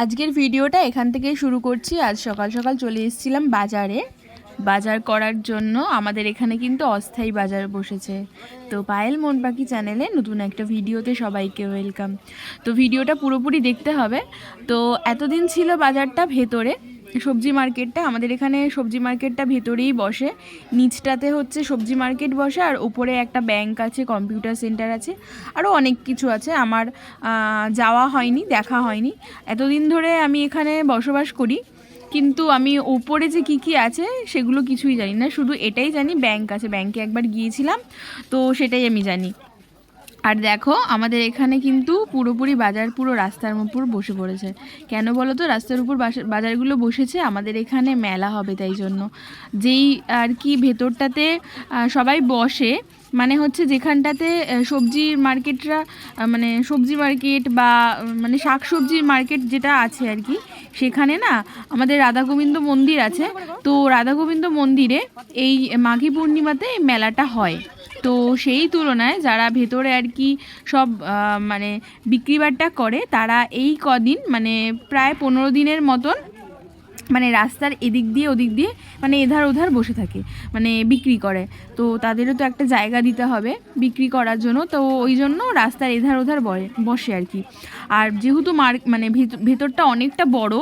আজকের ভিডিওটা এখান থেকেই শুরু করছি। আজ সকাল সকাল চলে এসেছিলাম বাজারে বাজার করার জন্য। আমাদের এখানে কিন্তু অস্থায়ী বাজার বসেছে। তো পায়েল মন পাখি চ্যানেলে নতুন একটা ভিডিওতে সবাইকে ওয়েলকাম। তো ভিডিওটা পুরোপুরি দেখতে হবে। তো এতদিন ছিল বাজারটা ভেতরে, সবজি মার্কেটটা আমাদের এখানে সবজি মার্কেটটা ভেতরেই বসে। নিচটাতে হচ্ছে সবজি মার্কেট বসে, আর উপরে একটা ব্যাংক আছে, কম্পিউটার সেন্টার আছে, আরও অনেক কিছু আছে। আমার যাওয়া হয়নি, দেখা হয়নি। এতদিন ধরে আমি এখানে বসবাস করি, কিন্তু আমি ওপরে যে কী আছে সেগুলো কিছুই জানি না। শুধু এটাই জানি ব্যাংক আছে, ব্যাংকে একবার গিয়েছিলাম, তো সেটাই আমি জানি। আর দেখো আমাদের এখানে কিন্তু পুরোপুরি বাজার পুরো রাস্তার উপর বসে পড়েছে। কেন বলো তো? রাস্তার উপর বাজারগুলো বসেছে, আমাদের এখানে মেলা হবে তাই জন্য। যেই আর কি ভেতরটাতে সবাই বসে, মানে হচ্ছে যেখানটাতে সবজির মার্কেটরা, মানে সবজি মার্কেট বা মানে শাক সবজির মার্কেট যেটা আছে আর কি, সেখানে না আমাদের রাধা গোবিন্দ মন্দির আছে। তো রাধা গোবিন্দ মন্দিরে এই মাঘী পূর্ণিমাতে মেলাটা হয়। তো সেই তুলনায় যারা ভেতরে আর কি সব মানে বিক্রিবাট্টা করে, তারা এই কদিন মানে প্রায় 15 দিনের মতন মানে রাস্তার এদিক দিয়ে ওদিক দিয়ে মানে এধার ওধার বসে থাকে, মানে বিক্রি করে। তো তাদেরও তো একটা জায়গা দিতে হবে বিক্রি করার জন্য, তো ওই জন্য রাস্তার এধার ওধার বসে আর কি। আর যেহেতু মানে ভেতরটা অনেকটা বড়,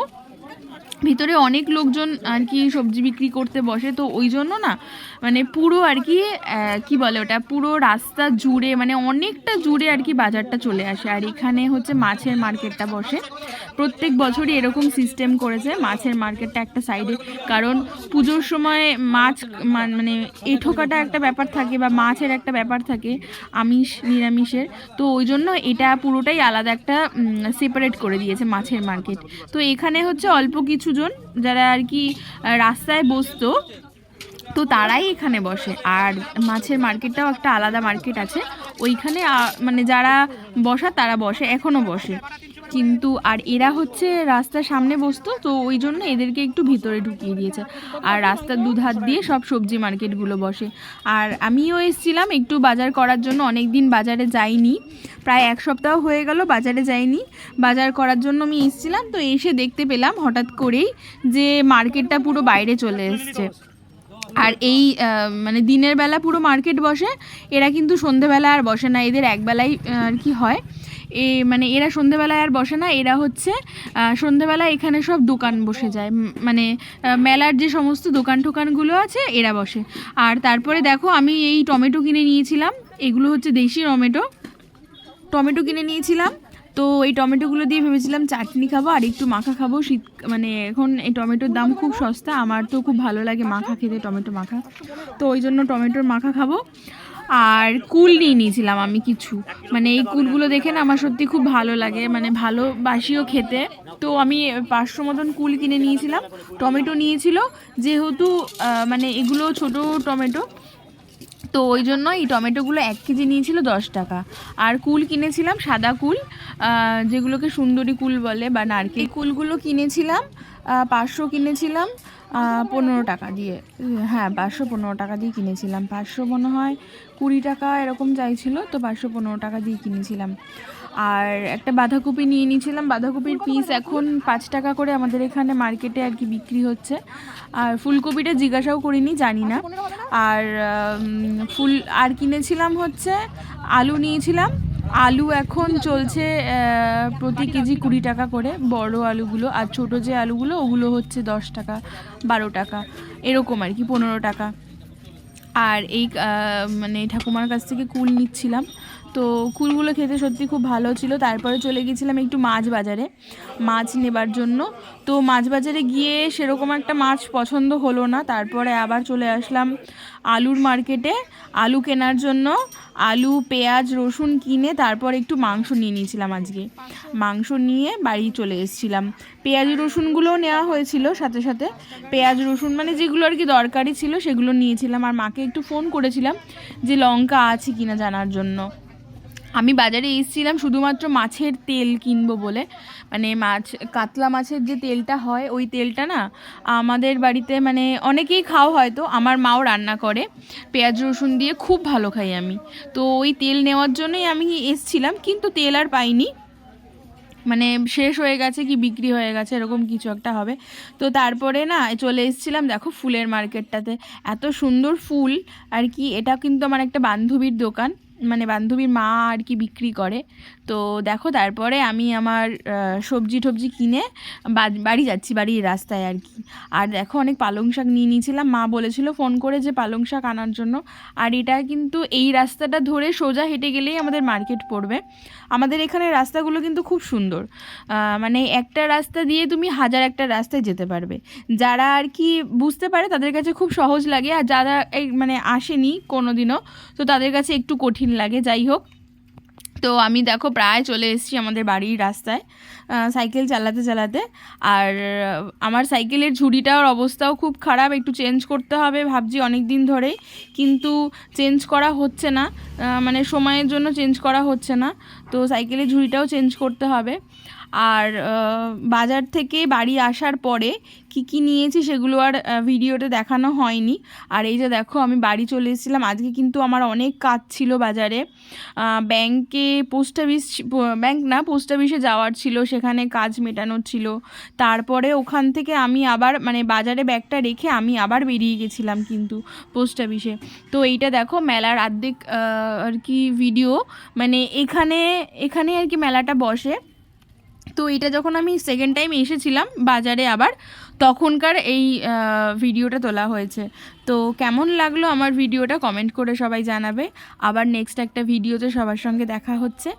ভিতরে অনেক লোকজন আর কি সবজি বিক্রি করতে বসে, তো ওই জন্য না মানে পুরো আর কি কি বলে ওটা, পুরো রাস্তা জুড়ে মানে অনেকটা জুড়ে আর কি বাজারটা চলে আসে। আর এখানে হচ্ছে মাছের মার্কেটটা বসে। প্রত্যেক বছরই এরকম সিস্টেম করেছে, মাছের মার্কেটটা একটা সাইডে। কারণ পুজোর সময় মাছ মানে ঠোকাটা একটা ব্যাপার থাকে, বা মাছের একটা ব্যাপার থাকে, আমিষ নিরামিষের। তো ওই জন্য এটা পুরোটাই আলাদা একটা সেপারেট করে দিয়েছে মাছের মার্কেট। তো এখানে হচ্ছে অল্প কিছুজন যারা আর কি রাস্তায় বসতো, তো তারাই এখানে বসে। আর মাছের মার্কেটটাও একটা আলাদা মার্কেট আছে, ওইখানে মানে যারা বসা তারা বসে, এখনও বসে কিন্তু। আর এরা হচ্ছে রাস্তার সামনে বসতো, তো ওই জন্য এদেরকে একটু ভিতরে ঢুকিয়ে দিয়েছে। আর রাস্তার দুধার দিয়ে সব সবজি মার্কেটগুলো বসে। আর আমিও এসেছিলাম একটু বাজার করার জন্য, অনেক দিন বাজারে যাইনি, প্রায় 1 সপ্তাহ হয়ে গেল বাজারে যাইনি। বাজার করার জন্য আমি এসেছিলাম, তো এসে দেখতে পেলাম হঠাৎ করেই যে মার্কেটটা পুরো বাইরে চলে এসছে। আর এই মানে দিনের বেলা পুরো মার্কেট বসে, এরা কিন্তু সন্ধেবেলা আর বসে না, এদের একবেলাই আর কি হয়। মানে এরা সন্ধেবেলায় আর বসে না, এরা হচ্ছে সন্ধেবেলায় এখানে সব দোকান বসে যায়, মানে মেলার যে সমস্ত দোকানগুলো আছে এরা বসে। আর তারপরে দেখো আমি এই টমেটো কিনে নিয়েছিলাম, এগুলো হচ্ছে দেশি টমেটো কিনে নিয়েছিলাম। তো এই টমেটোগুলো দিয়ে ভেবেছিলাম চাটনি খাবো আর একটু মাখা খাবো। শীত মানে এখন এই টমেটোর দাম খুব সস্তা, আমার তো খুব ভালো লাগে মাখা খেতে, টমেটো মাখা। তো ওই জন্য টমেটোর মাখা খাবো। আর কুল নিয়ে নিয়েছিলাম আমি কিছু, মানে এই কুলগুলো দেখে না আমার সত্যি খুব ভালো লাগে, মানে ভালোবাসিও খেতে। তো আমি 500 মতন কুল কিনে নিয়েছিলাম। টমেটো নিয়েছিল যেহেতু মানে এগুলো ছোট টমেটো, তো ওই জন্য এই টমেটোগুলো 1 কেজি নিয়েছিল 10 টাকা। আর কুল কিনেছিলাম সাদা কুল, যেগুলোকে সুন্দরী কুল বলে বা নারকেল। কুলগুলো কিনেছিলাম 500 কিনেছিলাম 15 টাকা দিয়ে। হ্যাঁ 515 টাকা দিয়ে কিনেছিলাম, 500 মনে হয় 20 টাকা এরকম চাইছিল, তো 515 টাকা দিয়ে কিনেছিলাম। আর একটা বাঁধাকপি নিয়ে নিয়েছিলাম, বাঁধাকপির পিস এখন 5 টাকা করে আমাদের এখানে মার্কেটে আর কি বিক্রি হচ্ছে। আর ফুলকপিটা জিজ্ঞাসাও করিনি, জানি না। আর আর কিনেছিলাম হচ্ছে আলু নিয়েছিলাম। আলু এখন চলছে প্রতি কেজি 20 টাকা করে, বড় আলুগুলো। আর ছোট যে আলুগুলো ওগুলো হচ্ছে 10 টাকা 12 টাকা এরকম আর কি, 15 টাকা। আর এই মানে ঠাকুমার কাছ থেকে কুল নিচ্ছিলাম, তো কুলগুলো খেতে সত্যি খুব ভালো ছিল। তারপরে চলে গিয়েছিলাম একটু মাছ বাজারে মাছ নেবার জন্য। তো মাছ বাজারে গিয়ে সেরকম একটা মাছ পছন্দ হলো না, তারপরে আবার চলে আসলাম আলুর মার্কেটে আলু কেনার জন্য। আলু পেঁয়াজ রসুন কিনে তারপর একটু মাংস নিয়ে নিয়েছিলাম। আজকে মাংস নিয়ে বাড়ি চলে এসেছিলাম। পেঁয়াজ রসুনগুলোও নেওয়া হয়েছিল সাথে সাথে, পেঁয়াজ রসুন মানে যেগুলো আর কি দরকারি ছিল সেগুলো নিয়েছিলাম। আর মাকে একটু ফোন করেছিলাম যে লঙ্কা আছে কিনা জানার জন্য। আমি বাজারে এসেছিলাম শুধুমাত্র মাছের তেল কিনবো বলে, মানে কাতলা মাছের যে তেলটা হয় ওই তেলটা না আমাদের বাড়িতে মানে অনেকেই খাওয়া, হয়তো আমার মাও রান্না করে পেঁয়াজ রসুন দিয়ে, খুব ভালো খাই আমি। তো ওই তেল নেওয়ার জন্যই আমি এসেছিলাম, কিন্তু তেল আর পাইনি। মানে শেষ হয়ে গেছে কি বিক্রি হয়ে গেছে এরকম কিছু একটা হবে। তো তারপরে না চলে এসেছিলাম দেখো ফুলের মার্কেটটাতে, এত সুন্দর ফুল আর কি। এটা কিন্তু আমার একটা বান্ধবীর দোকান, মানে বান্ধবীর মা আর কি বিক্রি করে। তো দেখো তারপরে আমি আমার সবজি টবজি কিনে বাড়ি যাচ্ছি, বাড়ির রাস্তায় আর কি। আর দেখো অনেক পালং শাক নিয়ে নিয়েছিলাম, মা বলেছিল ফোন করে যে পালং শাক আনার জন্য। আর এটা কিন্তু এই রাস্তাটা ধরে সোজা হেঁটে গেলেই আমাদের মার্কেট পড়বে। আমাদের এখানে রাস্তাগুলো কিন্তু খুব সুন্দর, মানে একটা রাস্তা দিয়ে তুমি হাজার একটা রাস্তায় যেতে পারবে। যারা আর কি বুঝতে পারে তাদের কাছে খুব সহজ লাগে, আর যারা এই মানে আসেনি কোনো দিনও তো তাদের কাছে একটু কঠিন লাগে। যাই হোক, তো আমি দেখো প্রায় চলে এসেছি আমাদের বাড়ির রাস্তায় সাইকেল চালাতে চালাতে। আর আমার সাইকেলের ঝুড়িটার অবস্থাও খুব খারাপ, একটু চেঞ্জ করতে হবে ভাবছি অনেক দিন ধরেই, কিন্তু চেঞ্জ করা হচ্ছে না, মানে সময়ের জন্য চেঞ্জ করা হচ্ছে না। তো সাইকেলের ঝুড়িটাও চেঞ্জ করতে হবে। আর বাজার থেকে বাড়ি আসার পরে কি কি নিয়েছি সেগুলো আর ভিডিওতে দেখানো হয়নি। আর এই যে দেখো আমি বাড়ি চলে এসেছিলাম, আজকে কিন্তু আমার অনেক কাজ ছিল বাজারে। ব্যাংকে পোস্ট অফিসে যাওয়ার ছিল, সেখানে কাজ মেটানোর ছিল। তারপরে ওখান থেকে আমি আবার মানে বাজারে ব্যাগটা রেখে আমি আবার বেরিয়ে গেছিলাম কিন্তু পোস্ট অফিসে। তো এইটা দেখো মেলার অর্ধেক আর কি ভিডিও, মানে এখানে আর কি মেলাটা বসে। তো এটা যখন আমি সেকেন্ড টাইম এসেছিলাম বাজারে আবার, তখনকার এই ভিডিওটা তোলা হয়েছে। তো কেমন লাগলো আমার ভিডিওটা কমেন্ট করে সবাই জানাবে। আবার নেক্সট একটা ভিডিওতে সবার সঙ্গে দেখা হচ্ছে।